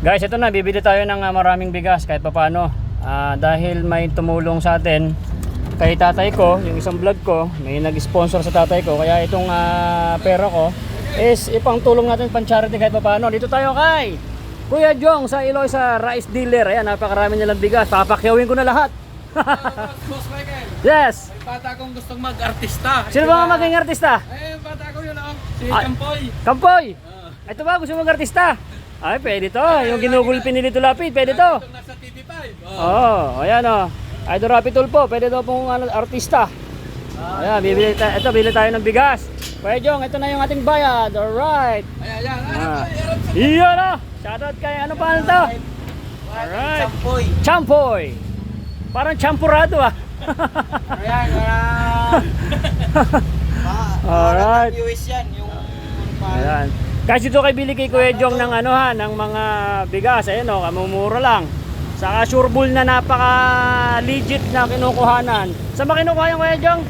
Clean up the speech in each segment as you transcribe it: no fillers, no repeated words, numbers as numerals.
Guys, ito na, bibili tayo ng maraming bigas kahit papaano. Dahil may tumulong sa atin kay tatay ko, yung isang vlog ko, may nag-sponsor sa tatay ko. Kaya itong pera ko is ipang tulong natin pang charity kahit papaano. Dito tayo kay Kuya Jong sa Eloisa Rice Dealer. Ayan, napakarami nilang bigas. Papakyawin ko na lahat. Boss Michael. Yes. May bata akong gustong mag-artista. Sino ba nga maging artista? Eh, bata ko yun ako. Si Kampoy. Kampoy. Ito ba gusto mong artista? Ay, pwede to. Yung ginugulpin ni Lito Lapid, pwede to. Itong nasa TV5. Oo, ayan o. Idol Rapi Tulpo, pwede daw pong artista. Ayan, bibili tayo ng bigas. Kuya Jong, ito na yung ating bayad. Alright. Ayan. Iyan o. Shoutout kay, ano pa to? Alright. Kampoy. Champoy. Parang champurado ah. Ayan. Alright. US yan. Yung Ayan. Kasi dito kay bili kay Kuya Jong ng ng mga bigas, ayun o, kamumura lang. Saka sureball na napaka legit na kinukuhanan. Saan ba kinukuha yung Kuya Jong?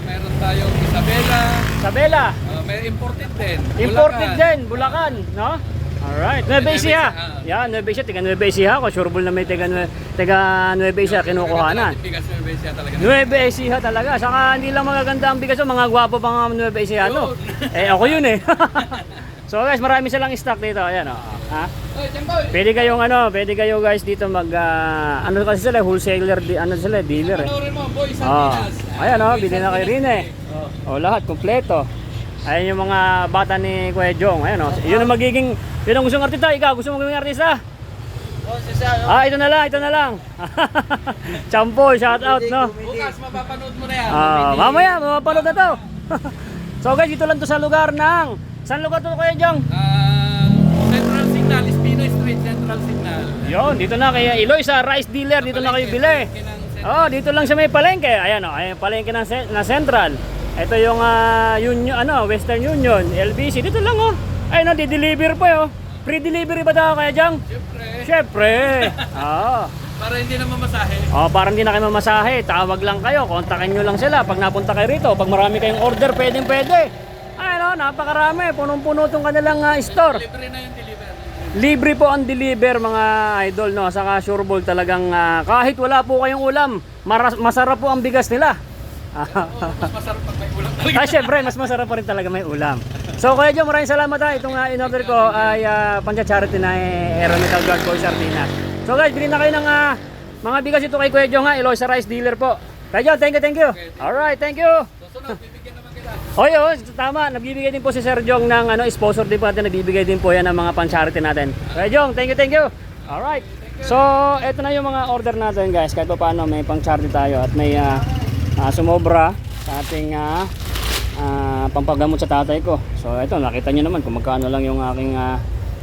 meron tayong Isabela. Isabela. May imported din. Imported din, Bulacan, no? Alright, Nueva Ecija. Yan, Nueva Ecija, tiga Nueva Ecija ako. Sureball na may tiga Nueva Ecija kinukuhanan. Bigas Nueva Ecija talaga. Nueva Ecija talaga. Saka hindi lang magaganda ang bigas, mga gwapo pa nga Nueva Ecija, no? Eh, ako yun eh. So guys, marami silang stock dito. Ayan oh. Ha? Pwede kayo guys dito mag ano kasi sila wholesaler, dealer eh. Ayan oh, bili na kayo rin eh. Oh, lahat kompleto. Ayan yung mga bata ni Kuya Jong. Ayan oh. Yun ang magiging, yun ang gustong artista. Ikaw, gusto mo maging artista? Ito na lang. Champoy, shout out no. Bukas mapapanood mo na yan. Mamaya, mapapanood na to. So guys, dito lang to sa lugar ng, saan lugar to Kuya Jong? Central Signal, Espino Street, Central Signal. Yun, dito na kaya Eloisa Rice Dealer, dito na kayo bili. Oh, dito lang sa may palengke. Ayan oh, ayan palengke na Central. Ito yung Western Union, LBC. Dito lang oh. Ayun oh, di-deliver pa oh. Free delivery ba daw Kuya Jong? Syempre. Oo. Para hindi na mamasahe. Oh, para hindi na kayo mamasahe, tawag lang kayo, kontakin nyo lang sila pag napunta kayo rito. Pag marami kayong order, pwede. Ay no, napakarami, punong-puno tong kanilang store. Libre na yung deliver. Libre po ang deliver mga idol no, saka sureball talagang kahit wala po kayong ulam, masarap po ang bigas nila. Mas masarap pag may ulam talaga. Syempre, mas masarap pa rin talaga may ulam. So Kuya Jong, maraming salamat ha. Itong in-order ko ay pang-charity na Aerometal Guard Boy Sardinas. So guys, bilhin na kayo ng mga bigas ito kay Kuya Jong ha, Eloisa Rice Dealer po. Kuya Jong, thank you. Alright, thank you. Susunod, bibigyan naman kita. Oy, tama. Nagbibigay din po si Sir Jong ng sponsor din po natin. Nagbibigay din po yan ng mga pang-charity natin. Kuya Jong, thank you. Alright. So, eto na yung mga order natin guys. Kahit pa paano may pang-charity tayo at may sumobra sa ating pampagamot sa tatay ko. So, eto, nakita nyo naman kung magkano lang yung aking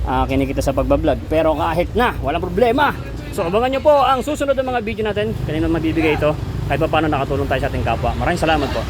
kinikita sa pagbablog. Pero kahit na, walang problema. So, abangan nyo po ang susunod ng mga video natin. Kanina mabibigay ito. Kahit pa paano nakatulong tayo sa ating kapwa. Maraming salamat po.